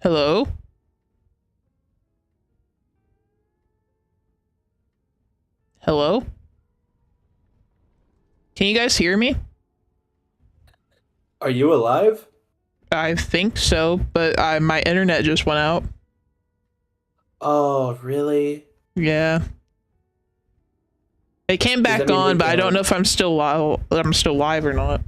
Hello? Hello? Can you guys hear me? Are you alive? I think so, but my internet just went out. Oh, really? Yeah. It came Does that back mean we on, but I don't know can? if I'm still live or not.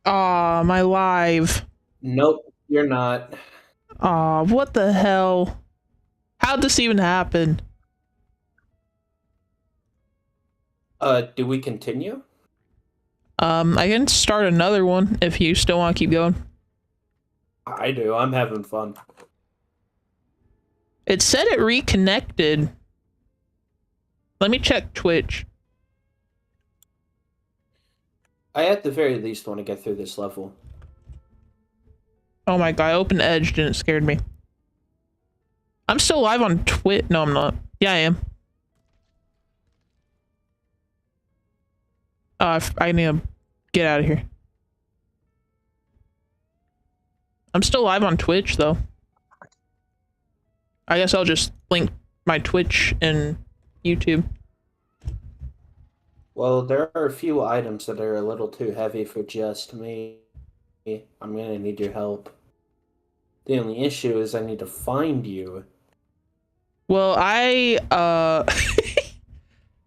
Aw, my live. Nope, you're not. Aw, what the hell? How'd this even happen? Do we continue? I can start another one if you still want to keep going. I do. I'm having fun. It said it reconnected. Let me check Twitch. I at the very least want to get through this level. Oh my god, I opened Edge and it scared me. I'm still live on Twitch. No, I'm not. Yeah, I am. I need to get out of here. I'm still live on Twitch, though. I guess I'll just link my Twitch and YouTube. Well, there are a few items that are a little too heavy for just me. I'm gonna need your help. The only issue is I need to find you. Well,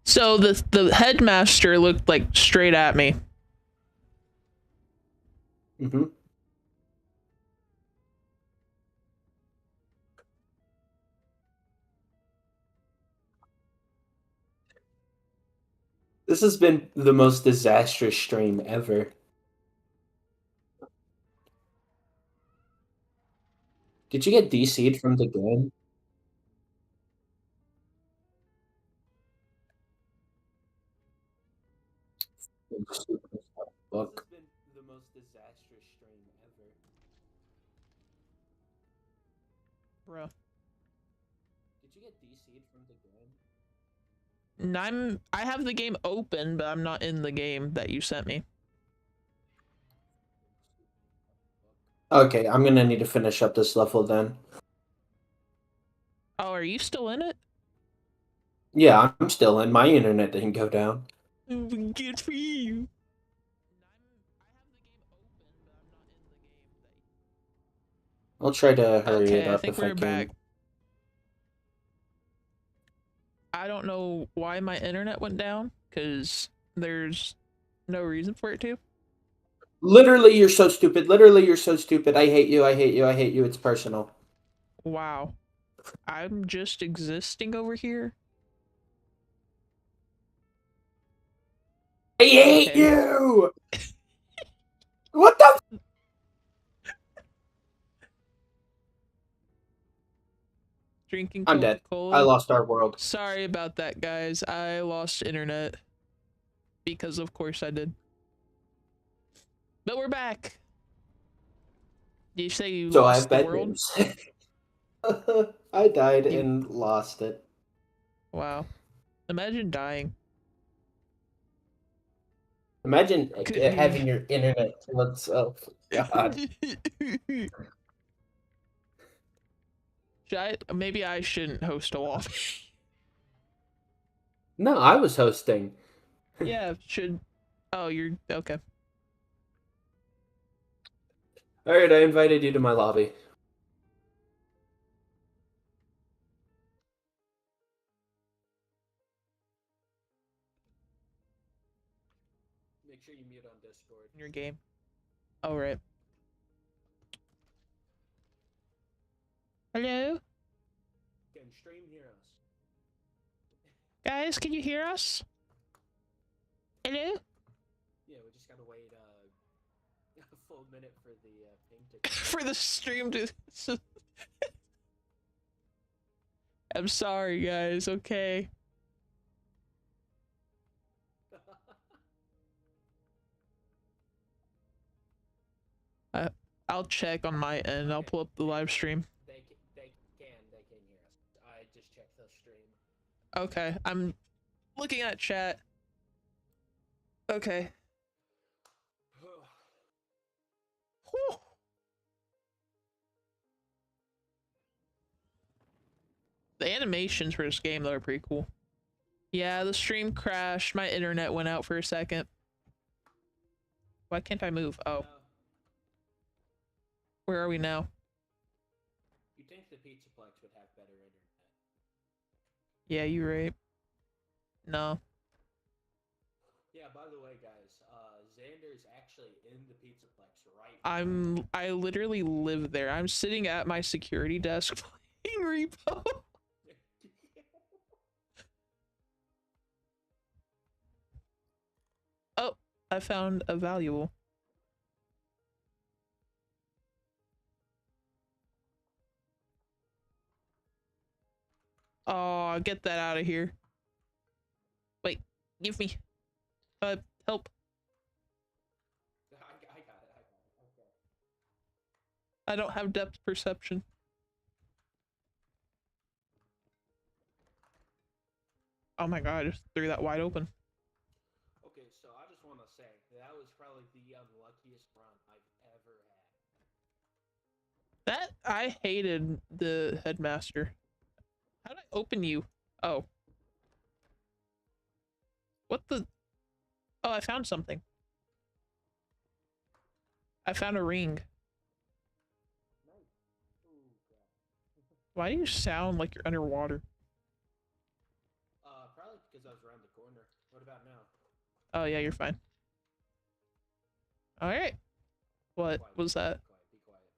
so the headmaster looked like straight at me. Mm-hmm. This has been the most disastrous stream ever. Did you get DC'd from the game? Fuck. This has been the most disastrous stream ever. Bro. Did you get DC'd from the game? I have the game open, but I'm not in the game that you sent me. Okay, I'm gonna need to finish up this level then. Oh, are you still in it? Yeah, I'm still in. My internet didn't go down. Good for you. I'll try to hurry it Okay, I up think if I we're can. back. I don't know why my internet went down, because there's no reason for it to. Literally, you're so stupid. Literally, you're so stupid. I hate you. I hate you. I hate you. It's personal. Wow. I'm just existing over here? I hate Okay. you! What the? Drinking I'm dead. I Coca-Cola. lost our world. Sorry about that, guys. I lost internet. Because of course I did. But we're back. Did you say you So I have lost the bad world? news. I died You and lost it. wow. Imagine dying. Imagine Could having your internet to itself. God. Should I maybe I shouldn't host a wall. No, I was hosting. Yeah, should oh you're okay. All right, I invited you to my lobby. Make sure you mute on Discord. In your game. Alright. Hello? Can stream hear us? Guys, can you hear us? Hello? Yeah, we just gotta wait a full minute for the ping to. For the stream to I'm sorry guys, okay. I'll check on my end. I'll pull up the live stream. They can hear us. I just checked the stream. Okay, I'm looking at chat. Okay. The animations for this game though are pretty cool. Yeah, the stream crashed. My internet went out for a second. Why can't I move? Oh. Where are we now? You'd think the Pizzaplex would have better internet. Yeah, you're right. No. Yeah, by the way, guys, Xander's actually in the Pizzaplex right now. I literally live there. I'm sitting at my security desk playing Repo. Oh, I found a valuable. Oh, get that out of here. Wait, give me. Help. I got it. Okay. I don't have depth perception. Oh my god, I just threw that wide open. Okay, so I just want to say that was probably the unluckiest run I've ever had. That I hated the headmaster. How did I open you? Oh. What the? Oh, I found something. I found a ring. Nice. Ooh, crap. Why do you sound like you're underwater? Probably because I was around the corner. What about now? Oh yeah, you're fine. All right. What was that? Be quiet. Be quiet.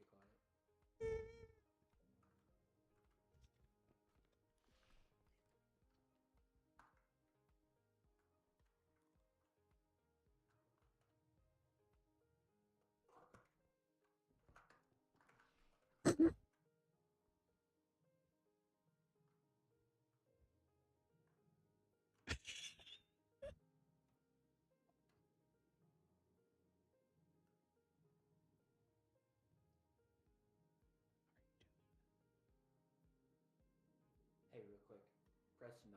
Hey, real quick. Press 9.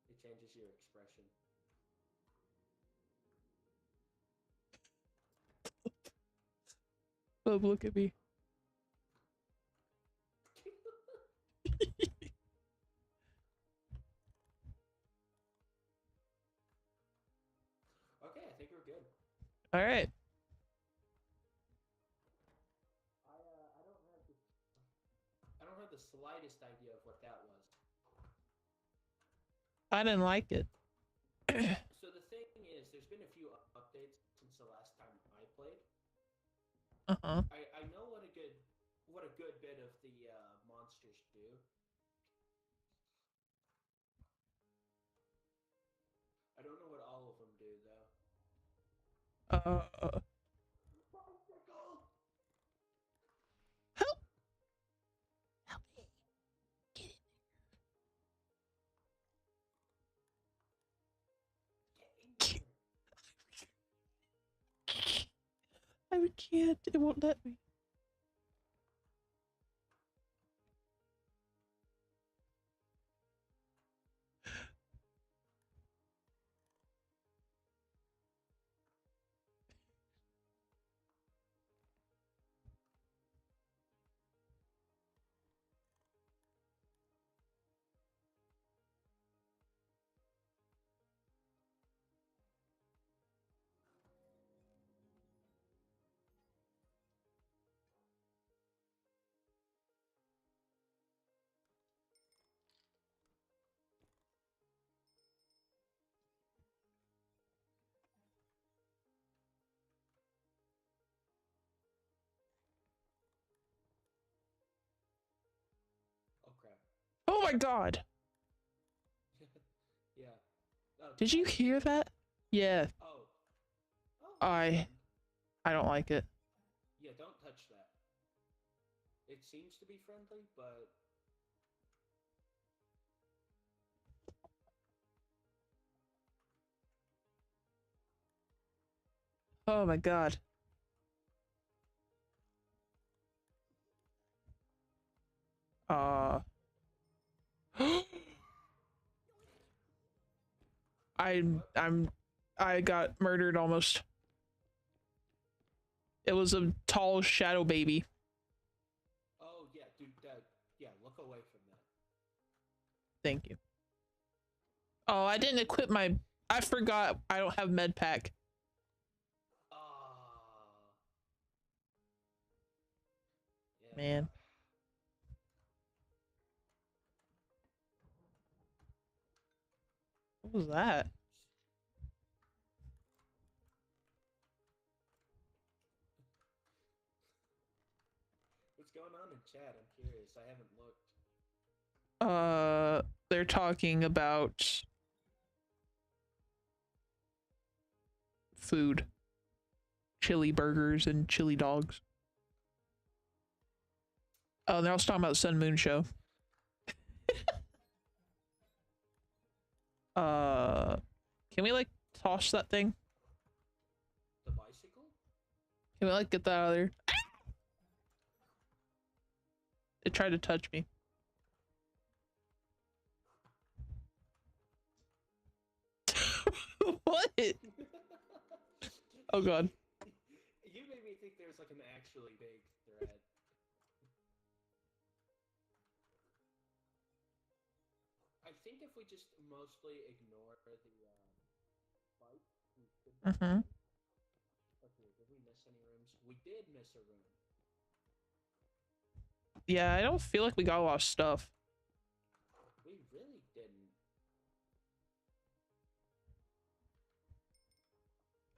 It changes your expression. Oh, look at me. Okay, I think we're good. All right. I don't have the slightest idea of what that was. I didn't like it. So the thing is, there's been a few updates since the last time I played. Uh-huh. I know what a good bit of the monsters do. I don't know what all of them do though. Help! Help me! Get in there! I can't. It won't let me. Oh crap. Oh my god! Yeah. Oh, Did you hear that? Yeah. Oh. Oh. I don't like it. Yeah, don't touch that. It seems to be friendly, but Oh my god. Uh I got murdered almost. It was a tall shadow baby. Oh yeah, dude. Yeah, look away from that. Thank you. Oh, I didn't equip my. I forgot I don't have med pack. Yeah. Man. What was that? What's going on in chat? I'm curious. I haven't looked. They're talking about food. Chili burgers and chili dogs. Oh, they're also talking about Sun Moon Show. Can we like toss that thing? The bicycle? Can we like get that out of there? It tried to touch me. What? Oh god. You made me think there's like an actually big threat. I think if we just mostly ignore the fight, we should be Mm-hmm. Okay, did we miss any rooms? We did miss a room. Yeah, I don't feel like we got a lot of stuff. We really didn't.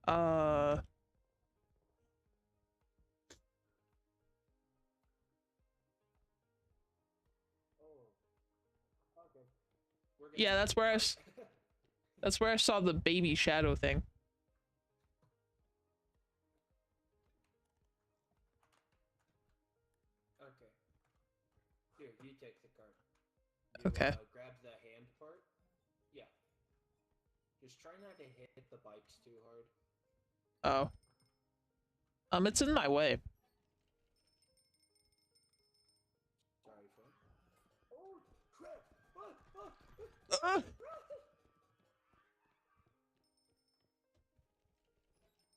Uh, Oh. Okay. yeah, that's where that's where I saw the baby shadow thing. Okay. Here, you take the card. Okay. Grab the hand part. Yeah. Just try not to hit the bikes too hard. Oh. It's in my way. Sorry, friend. Oh, crap!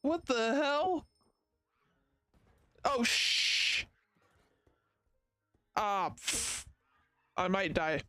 What the hell? Oh, shh. Ah, I might die.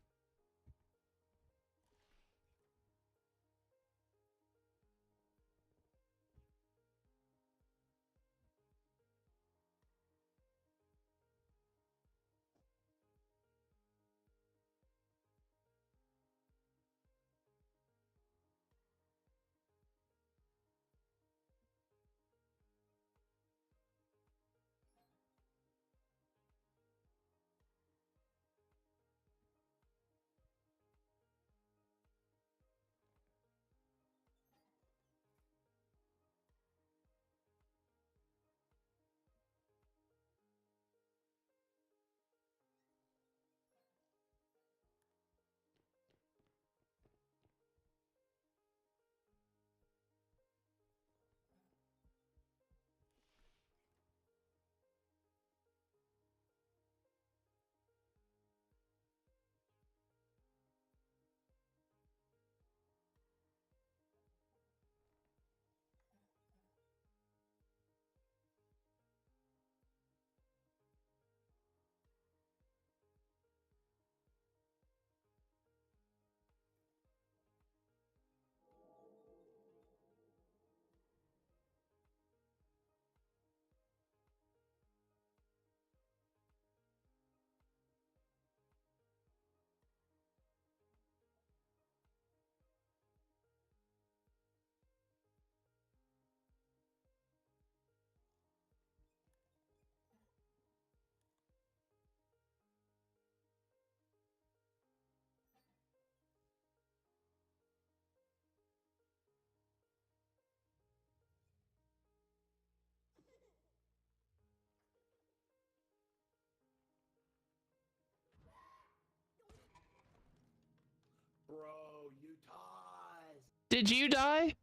Bro, you died. Did you die?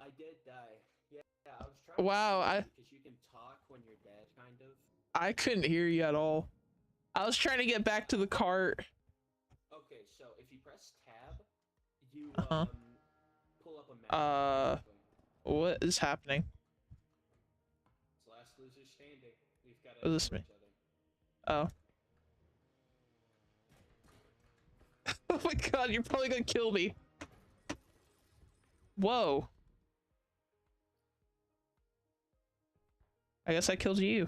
I did die. Yeah, I was trying Wow, to see because you can talk when you're dead, kind of. I couldn't hear you at all. I was trying to get back to the cart. Okay, so if you press tab, you Uh-huh. pull up a map. Basically. What is happening? So lastly, Oh, this me. Oh. Oh my god, you're probably gonna kill me. Whoa. I guess I killed you.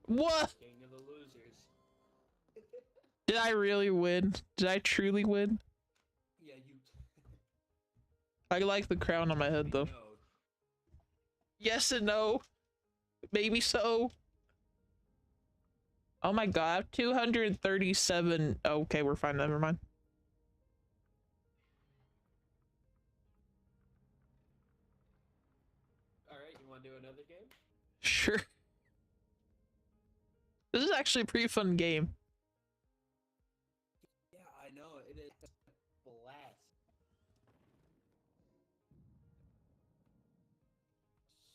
What? King of the losers. Did I really win? Did I truly win? Yeah, you. I like the crown on my head though. No. Yes and no. Maybe so. Oh my god, 237. Oh, okay, we're fine. Never mind. Alright, you want to do another game? Sure. This is actually a pretty fun game. Yeah, I know. It is a blast.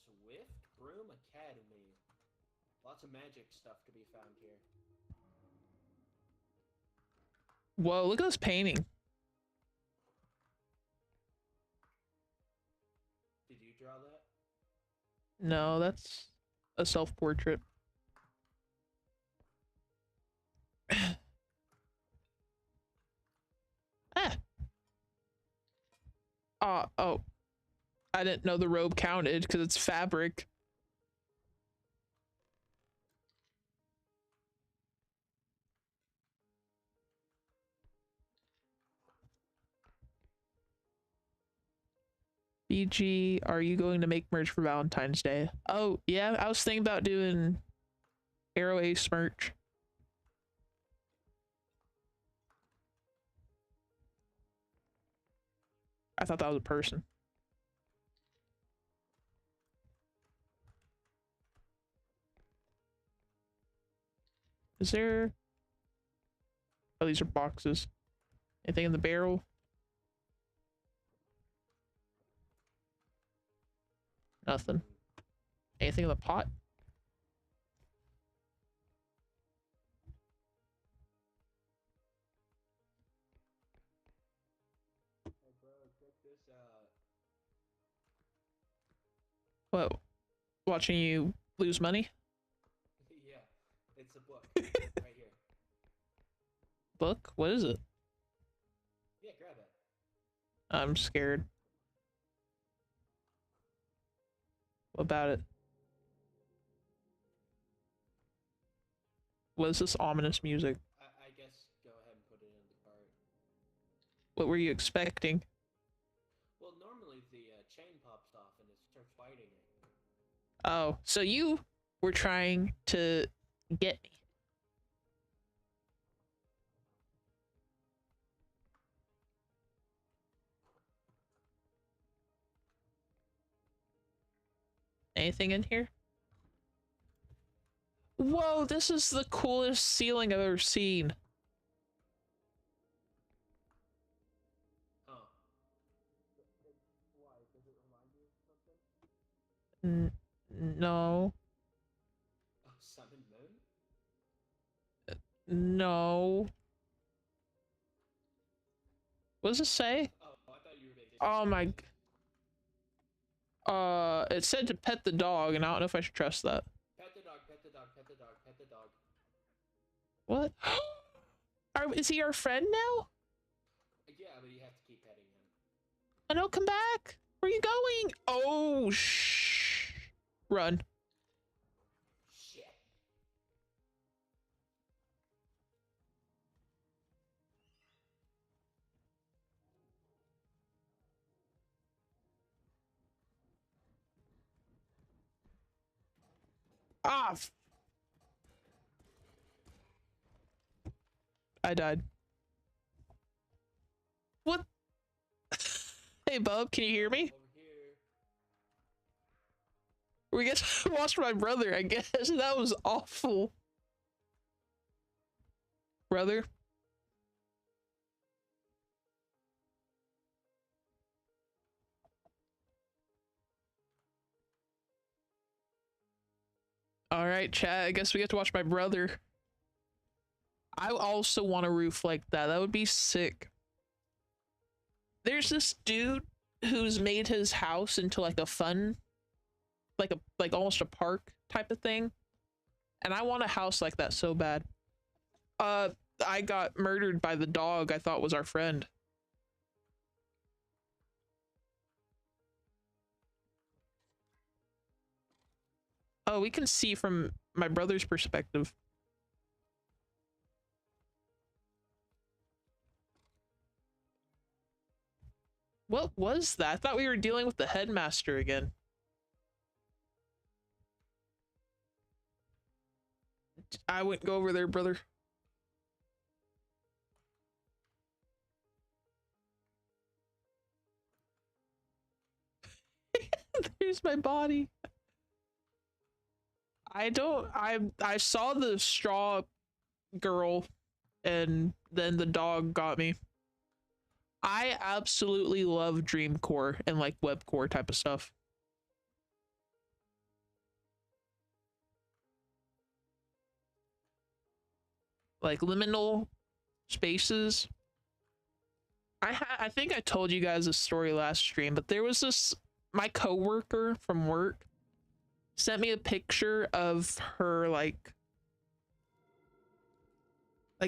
Swift Broom Academy. Lots of magic stuff to be found here. Whoa, look at this painting. Did you draw that? No, that's a self-portrait. Ah. Oh. I didn't know the robe counted because it's fabric. BG, are you going to make merch for Valentine's Day? Oh, yeah, I was thinking about doing Arrow Ace merch. I thought that was a person. Is there... Oh, these are boxes. Anything in the barrel? Nothing. Anything in the pot? Hey bro, check this out. What? Watching you lose money? Yeah, it's a book. Right here. Book? What is it? Yeah, grab it. I'm scared. What about it? What is this ominous music? I guess go ahead and put it in the cart. What were you expecting? Well, normally the chain pops off and it starts fighting it. Oh, so you were trying to get me. Anything in here? Whoa, this is the coolest ceiling I've ever seen. Huh. Why? Does it remind you of something? No. Oh, Sun and Moon? No. What does it say? Oh, I thought you were making. Oh my... It said to pet the dog, and I don't know if I should trust that. Pet the dog, pet the dog, pet the dog, pet the dog. What? Is he our friend now? Yeah, but you have to keep petting him. Oh no, come back! Where are you going? Oh, shh. Run. Shit. Off! I died. What? Hey, bub, can you hear me? Over here. We get to watch my brother, I guess. That was awful. Brother? Alright, chat. I guess we get to watch my brother. I also want a roof like that. That would be sick. There's this dude who's made his house into like a fun like almost a park type of thing. And I want a house like that so bad. I got murdered by the dog I thought was our friend. Oh, we can see from my brother's perspective. What was that? I thought we were dealing with the headmaster again. I wouldn't go over there, brother. There's my body. I saw the straw girl and then the dog got me. I absolutely love Dreamcore and like webcore type of stuff. Like liminal spaces. I think I told you guys this story last stream, but there was this my coworker from work sent me a picture of her like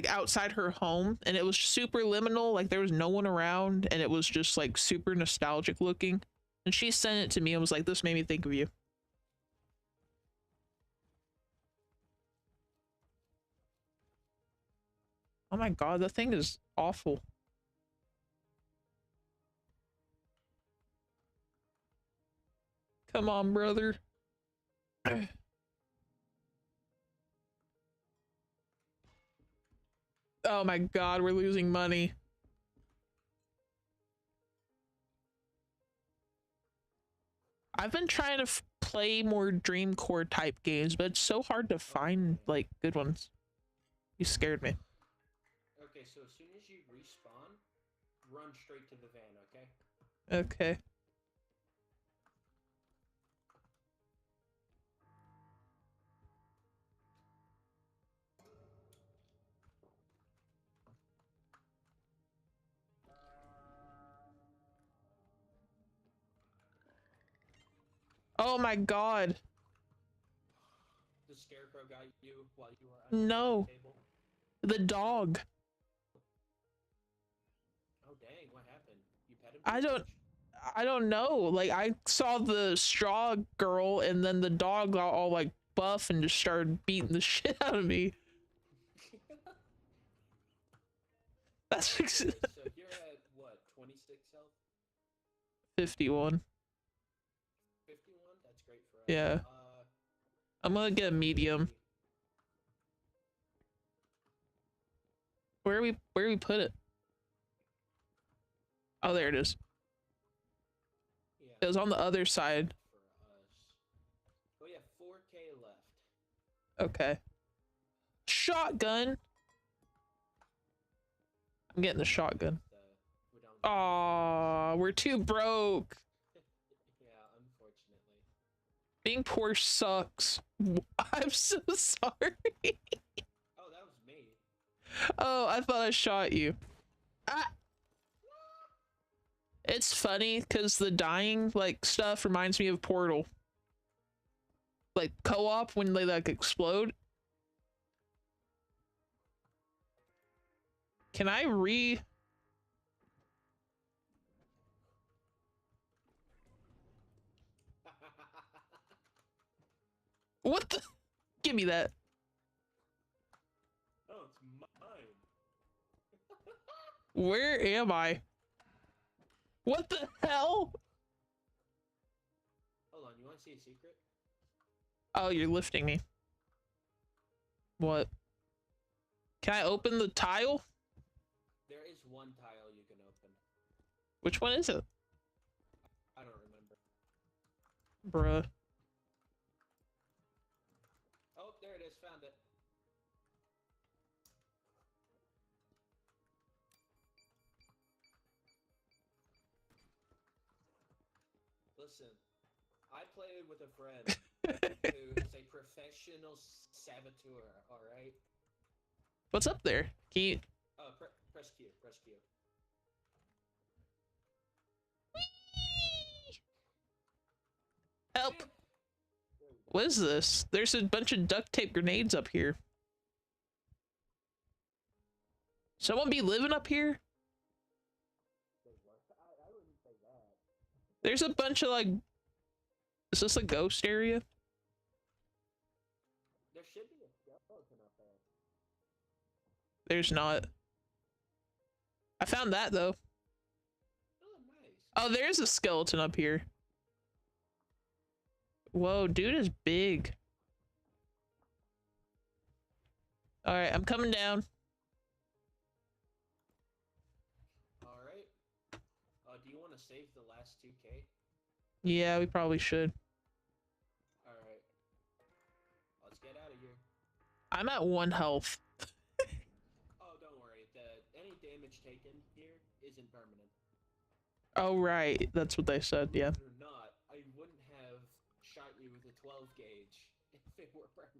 outside her home, and it was super liminal, like there was no one around, and it was just like super nostalgic looking. And she sent it to me and was like, this made me think of you. Oh my god, that thing is awful. Come on, brother. Oh my god, we're losing money. I've been trying to play more Dreamcore type games, but it's so hard to find like good ones. You scared me. Okay, so as soon as you respawn, run straight to the van, okay? Okay. Oh my god. The scarecrow got you while you were under No. the table? The dog. Oh dang, what happened? You pet him? I don't know. Like I saw the straw girl and then the dog got all like buff and just started beating the shit out of me. That's Okay, so you're at what, 26 health? 51. 51? That's great for us. Yeah. I'm gonna get a medium. Where we put it? Oh, there it is. Yeah. It was on the other side. For us. Oh yeah, 4K left. Okay. Shotgun. I'm getting the shotgun. Aw, we're too broke. Yeah, unfortunately. Being poor sucks. I'm so sorry. Oh, that was me. Oh, I thought I shot you. Ah. It's funny because the dying like stuff reminds me of Portal. Like co-op when they like explode. Can I What the? Give me that. Oh, it's mine. Where am I? What the hell? Hold on, you want to see a secret? Oh, you're lifting me. What? Can I open the tile? There is one tile you can open. Which one is it? I don't remember. Bruh. Oh, there it is. Found it. Listen, I played with a friend who is a professional saboteur, alright? What's up there? Can you... Press Q, press Q. Help! What is this? There's a bunch of duct tape grenades up here. Someone be living up here? I wouldn't say that. There's a bunch of like... Is this a ghost area? There should be a skeleton up there. There's not. I found that though. Oh, nice. Oh, there's a skeleton up here. Whoa, dude is big. Alright, I'm coming down. Alright. Do you want to save the last 2K? Yeah, we probably should. Alright. Let's get out of here. I'm at 1 health. Oh, don't worry. Any damage taken here isn't permanent. Oh, right. That's what they said, yeah. Believe it or not, I wouldn't have shot you with a 12 gauge if it were permanent.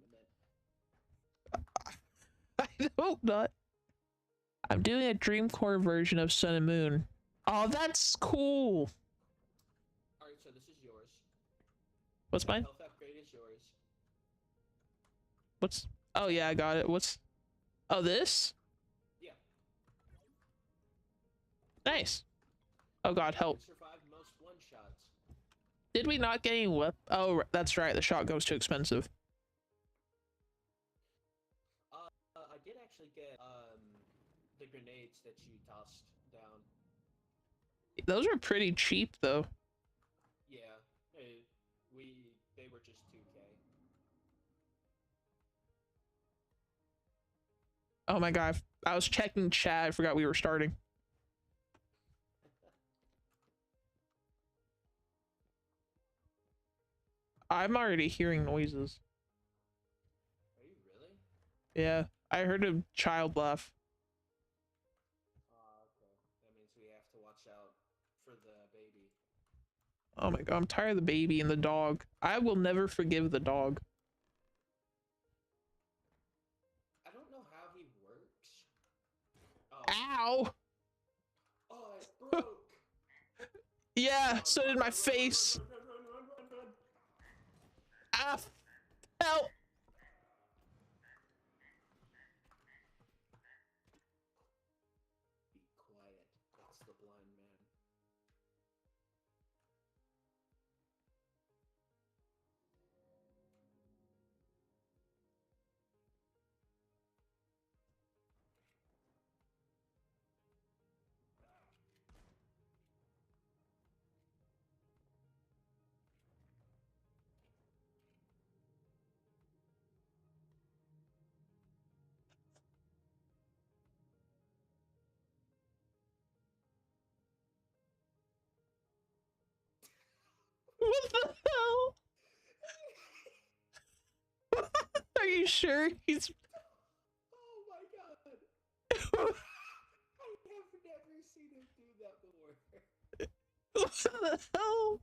I hope not. I'm doing a Dreamcore version of Sun and Moon. Oh, that's cool. Alright, so this is yours. What's mine? Health upgrade is yours. What's... Oh, yeah, I got it. What's... Oh, this? Yeah. Nice. Oh, God, help. You survived most one-shots. Did we not get any weapon? Oh, that's right. The shotgun was too expensive. I did actually get, the grenades that you tossed down. Those were pretty cheap, though. Yeah. They were just 2K. Oh my god, I was checking chat. I forgot we were starting. I'm already hearing noises. Are you really? Yeah, I heard a child laugh. Okay. That means we have to watch out for the baby. Oh my god, I'm tired of the baby and the dog. I will never forgive the dog. I don't know how he works. Oh. Ow! Oh, it broke! Yeah, so did my face. Run. Ah, help! Be quiet. That's the blind man. What the hell? Are you sure he's... Oh my god! I have never seen him do that before. What the hell?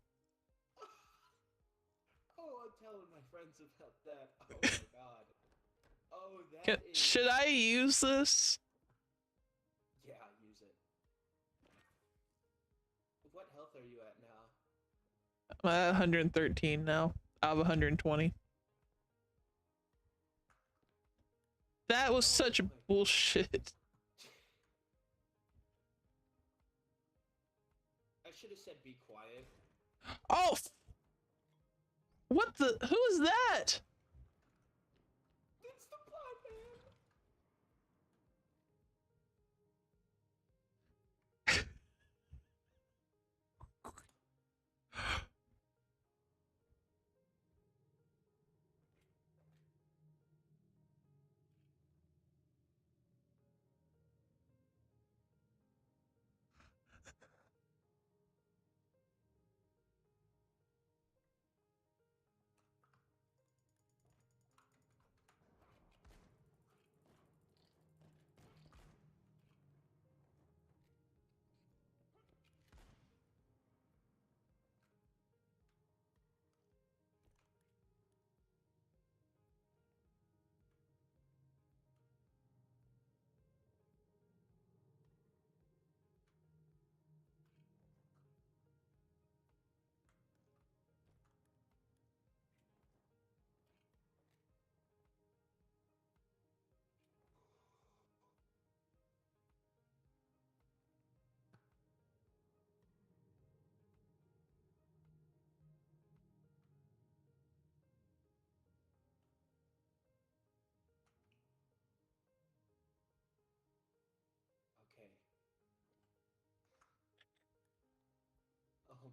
Oh, I'm telling my friends about that. Oh my god. Oh, that is... Should I use this? Yeah, use it. What health are you at now? I'm at 113 now, out of 120. That was such bullshit. I should have said be quiet. Oh! What the? Who is that? It's the blind man!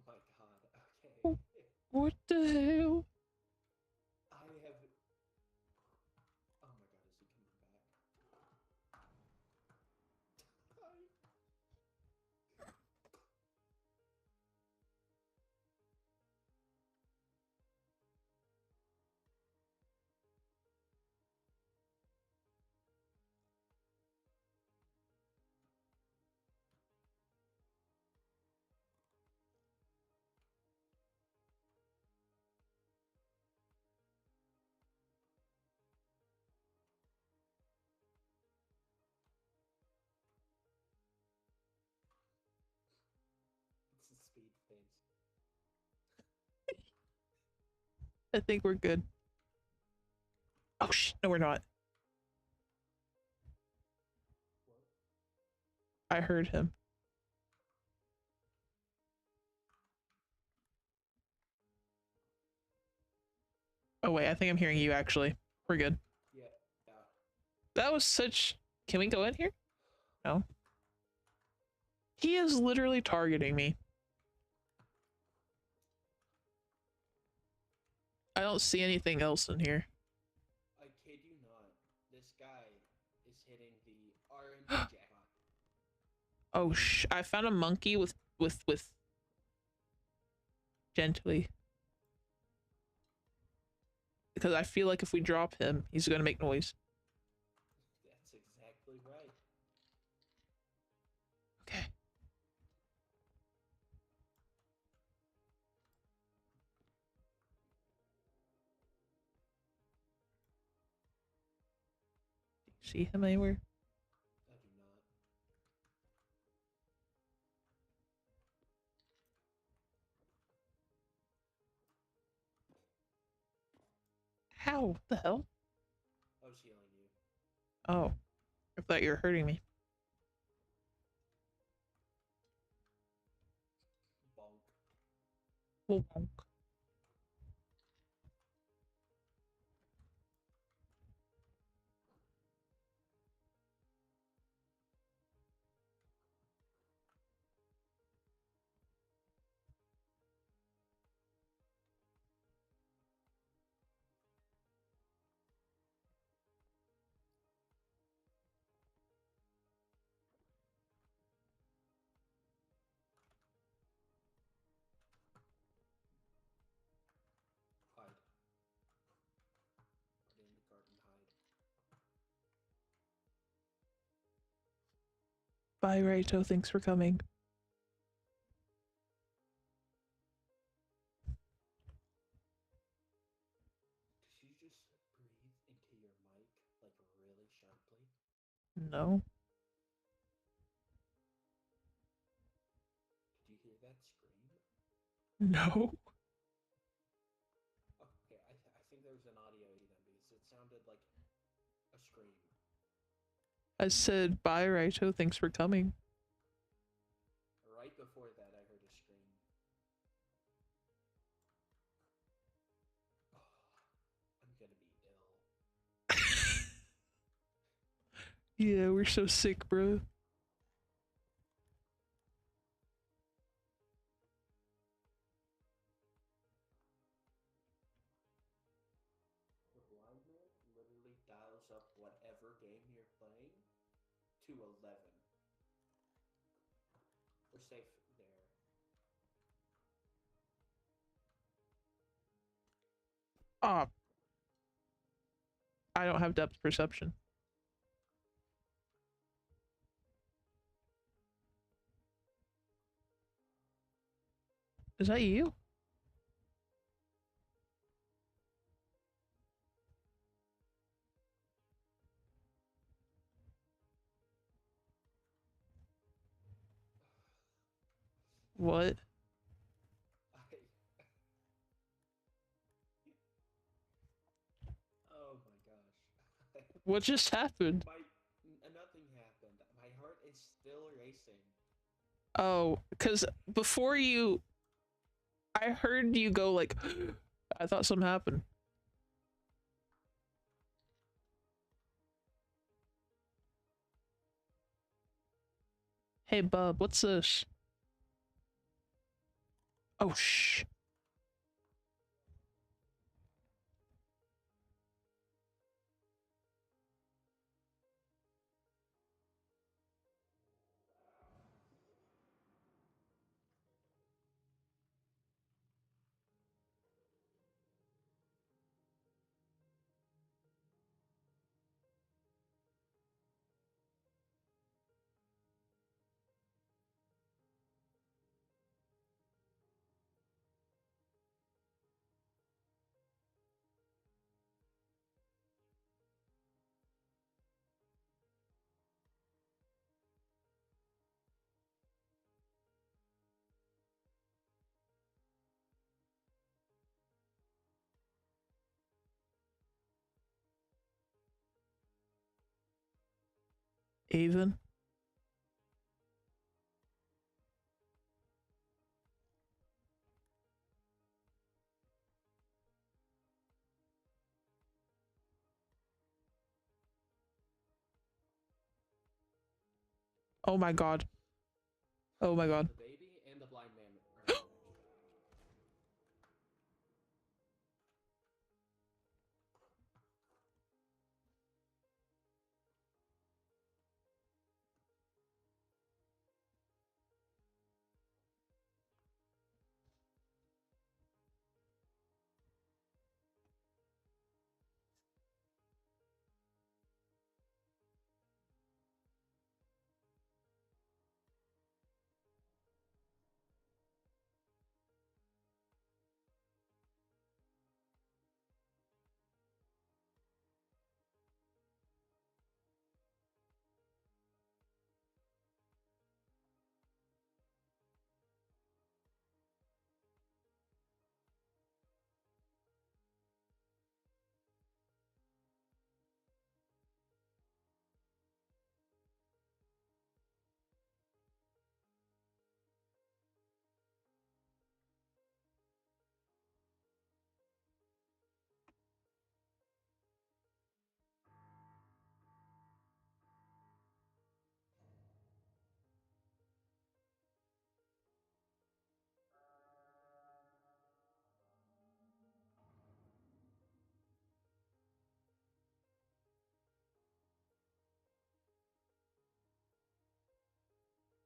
my god. Okay. What the hell? I have. Oh my god, is he coming back? It's a speed phase. I think we're good. Oh shit, no we're not. What? I heard him. Oh wait, I think I'm hearing you actually. We're good. Yeah. Yeah. That was such... Can we go in here? No. He is literally targeting me. I don't see anything else in here. I kid you not. This guy is hitting the RNG jackpot. Oh I found a monkey with gently. Because I feel like if we drop him, he's gonna make noise. That's exactly right. Okay. Do you see him anywhere? I do not. How? What the hell? I was healing you. Oh. I thought you were hurting me. Bonk. Wonk. Hide. Get in the garden, hide. Bye, Raito. Thanks for coming. Did you just breathe into your mic like really sharply? No. Did you hear that scream? No. Okay, I think there was an audio then because it sounded like a scream. I said bye, Raito. Thanks for coming. Right before that, I heard a scream. Oh, I'm gonna be ill. Yeah, we're so sick, bro. The blind man literally dials up whatever game you're playing to 11. We're safe there. Ah, I don't have depth perception. Is that you? What? I. Oh my gosh. What just happened? Nothing happened. My heart is still racing. Oh, because before you, I heard you go like, I thought something happened. Hey, bub, what's this? Oh, shh. Even. Oh my god. Oh my god. The baby and the blind man are damaged.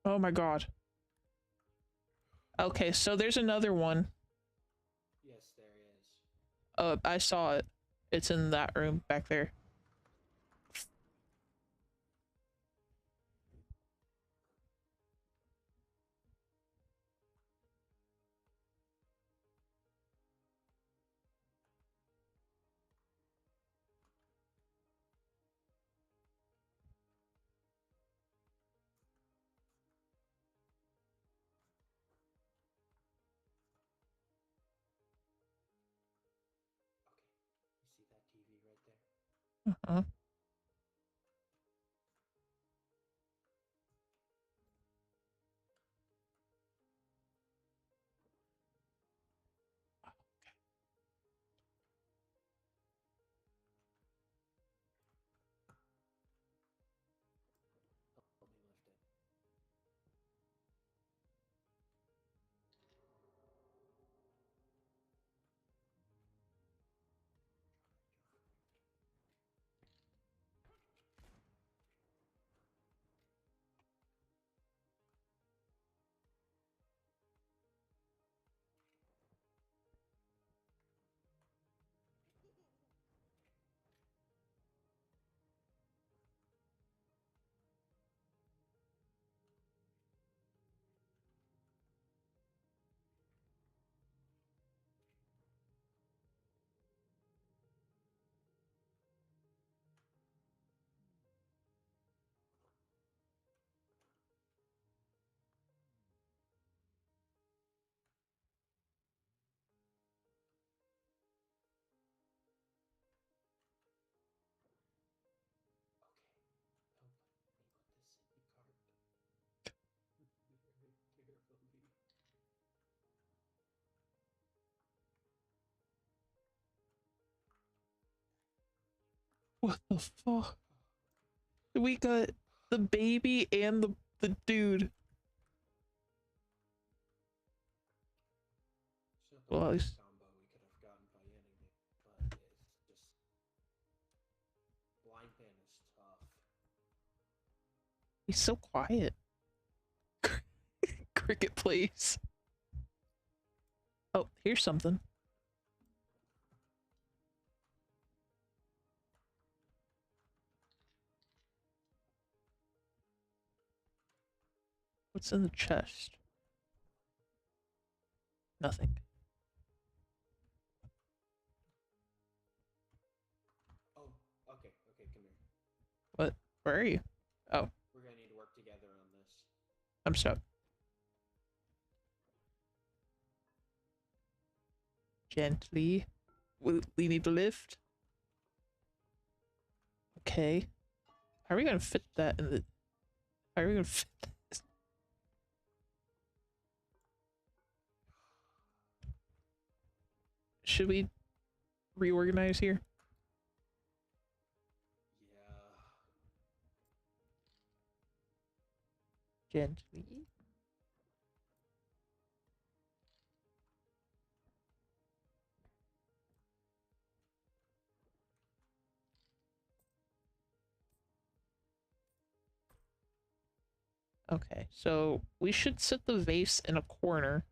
Oh my god. Okay, so there's another one. Yes, there is. I saw it. It's in that room back there. Okay, you see that TV right there? Uh-huh. Help me lift it. Okay, help me put this in the cart. Very carefully. What the fuck? We got the baby and the dude. Well, at least combo we could have gotten by ending it, but it's just blind pan is tough. he's so quiet. Cricket, please. Oh, here's something. What's in the chest? Nothing. Oh, okay, okay, come here. What? Where are you? Oh, We're gonna need to work together on this. I'm stuck. Gently. We need to lift. Okay. How are we gonna fit that in the... How are we gonna fit this? Should we reorganize here? Yeah. Gently. Okay, so we should set the vase in a corner.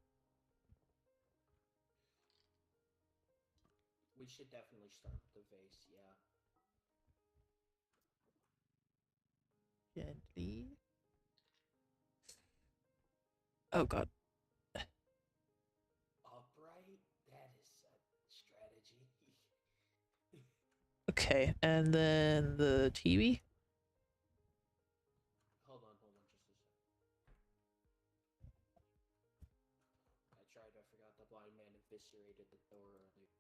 We should definitely start with the vase, yeah. Gently. Oh god. Upright? That is a strategy. Okay, and then the TV. Hold on just a sec. I forgot the blind man eviscerated the door earlier.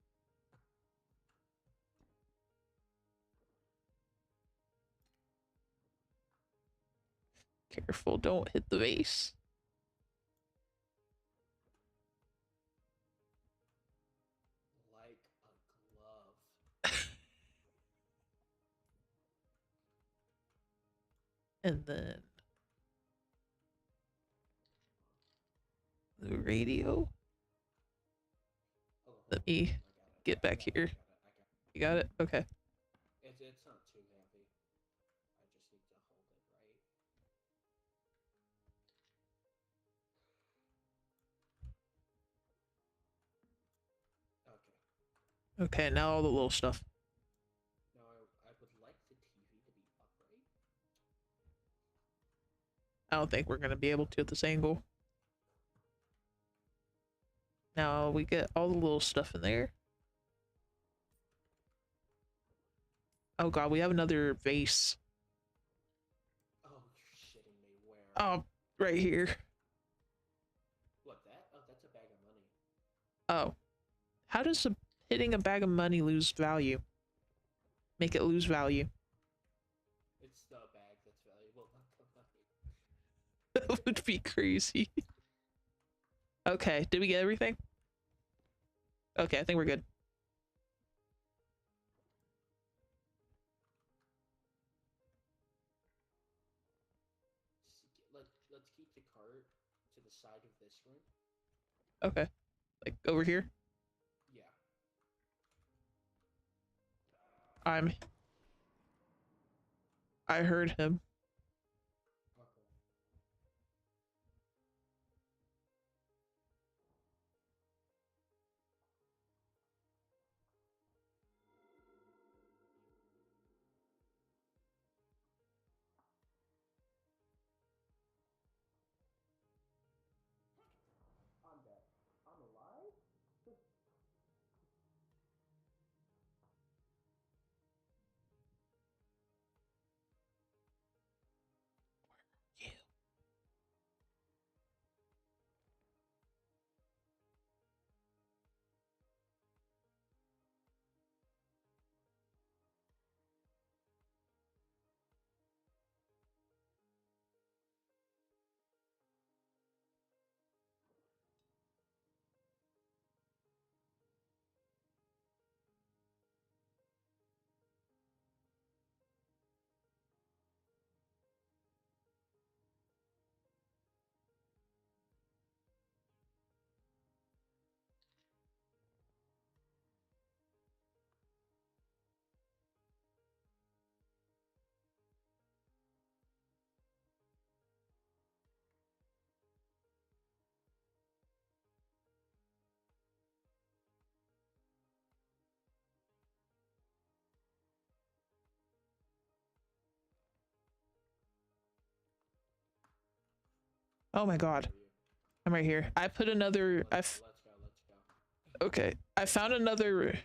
Careful, don't hit the vase. Like a glove. And then the radio. Let me get back here. You got it? Okay. It's not too heavy. I just need to hold it right. Okay. Okay, now all the little stuff. Now I would like the TV to be upright. I don't think we're gonna be able to at this angle. Now we get all the little stuff in there. Oh god, we have another vase. Oh, you're shitting me. Where? Oh, right here. What, that? Oh, that's a bag of money. Oh. How does hitting a bag of money lose value? Make it lose value. It's the bag that's valuable, not the money. That would be crazy. Okay, did we get everything? Okay, I think we're good. Let's keep the cart to the side of this room. Okay. Like, over here? Yeah. I heard him. Okay. I'm dead. I'm alive? Oh my god. I'm right here. I put another. Let's go. Okay. I found another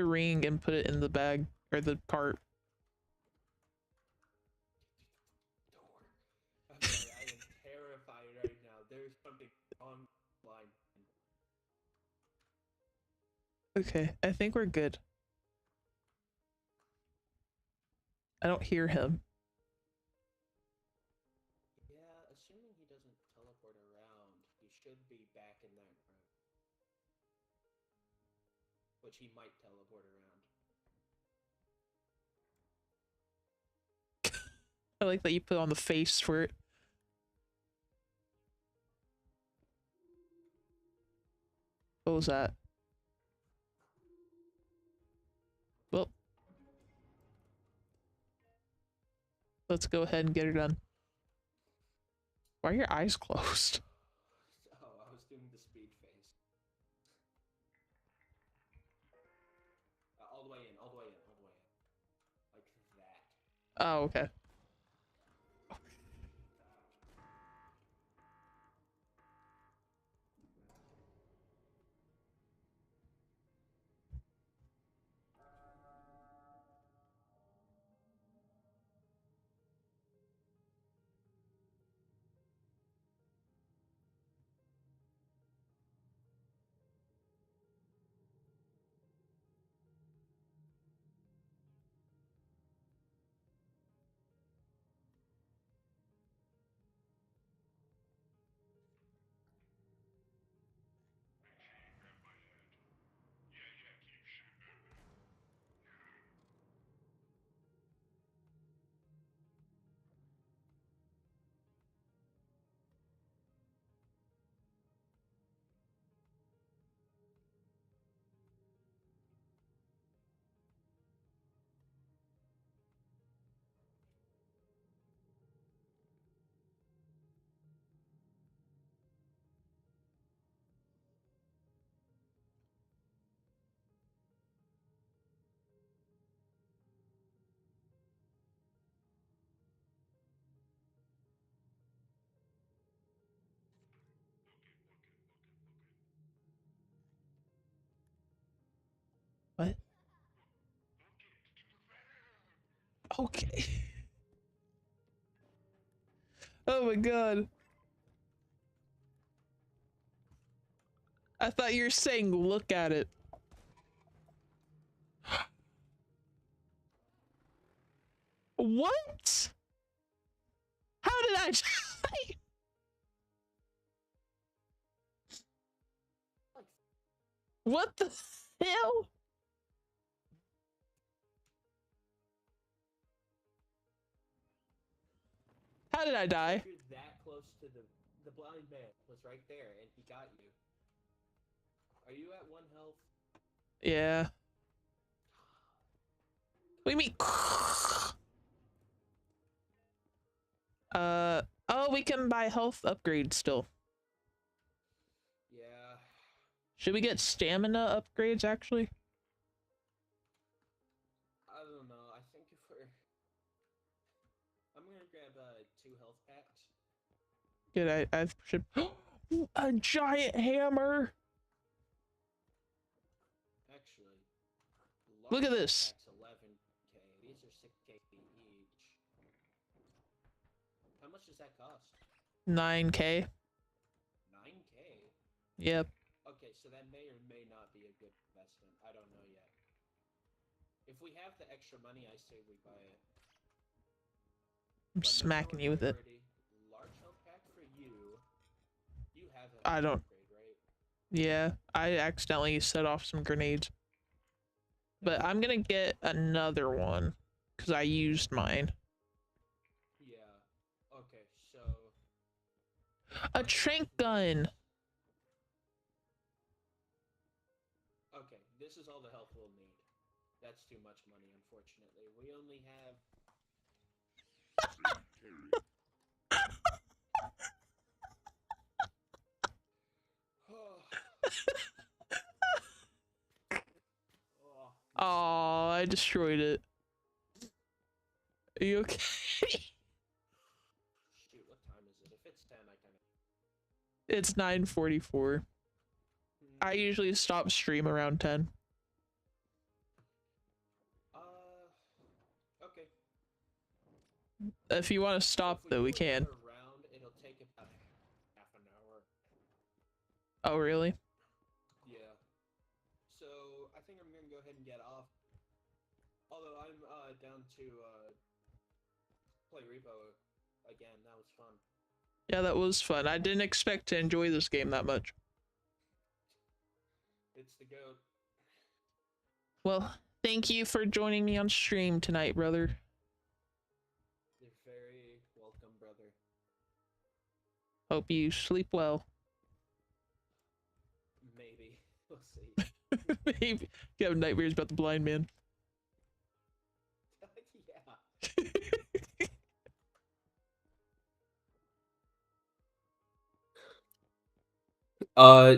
ring and put it in the bag or the cart. I'm sorry, I am terrified right now. There's something online. Okay, I think we're good. I don't hear him. Yeah, assuming he doesn't teleport around, he should be back in that room. Which he might teleport around. I like that you put on the face for it. What was that? Well, let's go ahead and get her done. Why are your eyes closed? Oh, I was doing the speed face. All the way in, all the way in, all the way in. Like that. Oh, okay. What? Okay. Oh my god. I thought you were saying look at it. What? How did I die? What the hell? How did I die? You're that close to the blind man was right there and he got you. Are you at 1 health? Yeah. What do you mean? Oh, we can buy health upgrades still. Yeah. Should we get stamina upgrades actually? I don't know. I think if we're I'm gonna grab 2 health packs. Good, I should a giant hammer. Actually, Look at this. packs 11k. These are 6k each. How much does that cost? 9k. 9k? Yep. Okay, so that may or may not be a good investment. I don't know yet. If we have the extra money, I say we buy it. I'm smacking you with it. Large health pack for you. You have a I don't. upgrade, right? Yeah, I accidentally set off some grenades. But I'm gonna get another one because I used mine. Yeah. Okay, so A trank gun. okay, this is all the help we'll need. That's too much money, unfortunately. We only have Oh, I destroyed it. Are you okay? Shoot, what time is it? If It's 9:44. I usually stop stream around 10. Okay. If you want to stop, So if though, we do can. another round, it'll take about half an hour. Oh, really? Yeah. So I think I'm gonna go ahead and get off. Although I'm down to play Repo again. That was fun. Yeah, that was fun. I didn't expect to enjoy this game that much. It's the GOAT. Well, thank you for joining me on stream tonight, brother. You're very welcome, brother. Hope you sleep well. Maybe. We'll see. Maybe you have nightmares about the blind man. Yeah.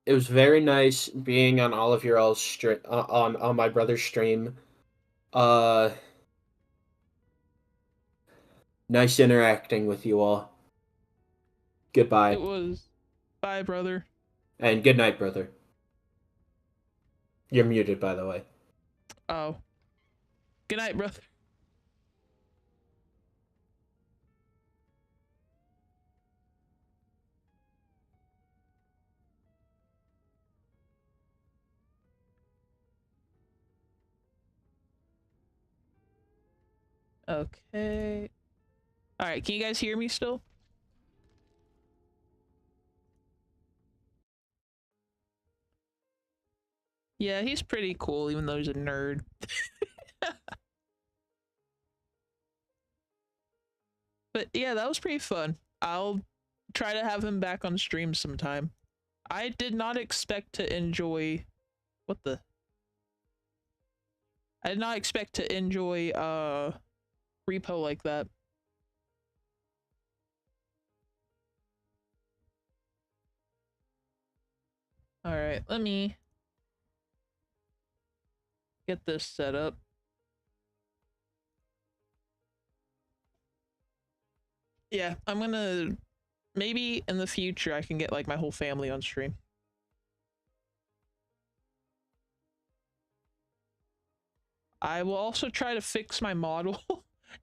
It was very nice being on all of your all's on my brother's stream. Uh, nice interacting with you all. Goodbye. It was. Bye, brother. And good night, brother. You're muted, by the way. Oh. Good night, brother. Okay. All right, can you guys hear me still? Yeah, he's pretty cool, even though he's a nerd. But yeah, that was pretty fun. I'll try to have him back on stream sometime. I did not expect to enjoy... What the... I did not expect to enjoy Repo like that. Alright, let me get this set up. Yeah, I'm gonna... Maybe in the future I can get like my whole family on stream. I will also try to fix my model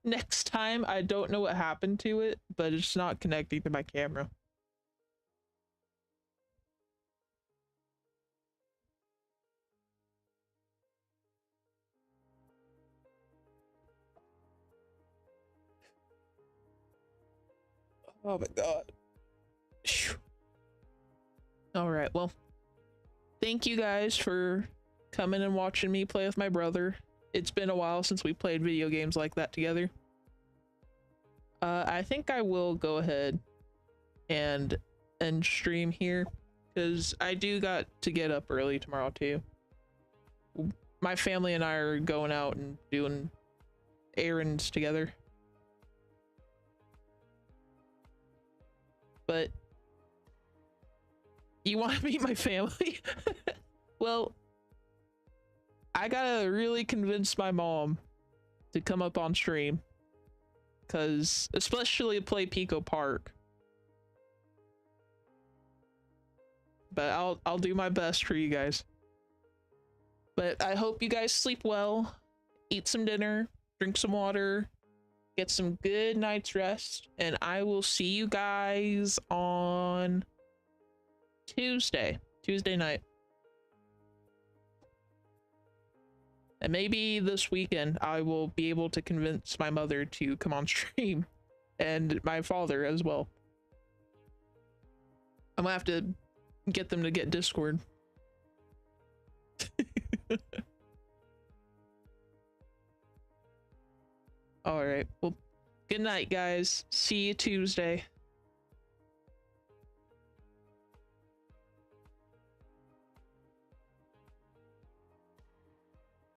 next time. I don't know what happened to it, but it's not connecting to my camera. Oh my god. Alright, well, thank you guys for coming and watching me play with my brother. It's been a while since we played video games like that together. I think I will go ahead and end stream here, because I do got to get up early tomorrow too. My family and I are going out and doing errands together. But you want to meet my family? Well, I gotta really convince my mom to come up on stream, because especially play Pico Park. But I'll do my best for you guys. But I hope you guys sleep well, eat some dinner, drink some water, get some good night's rest, and I will see you guys on Tuesday night. And maybe this weekend I will be able to convince my mother to come on stream, and my father as well. I'm gonna have to get them to get Discord. All right, well, good night, guys. See you Tuesday.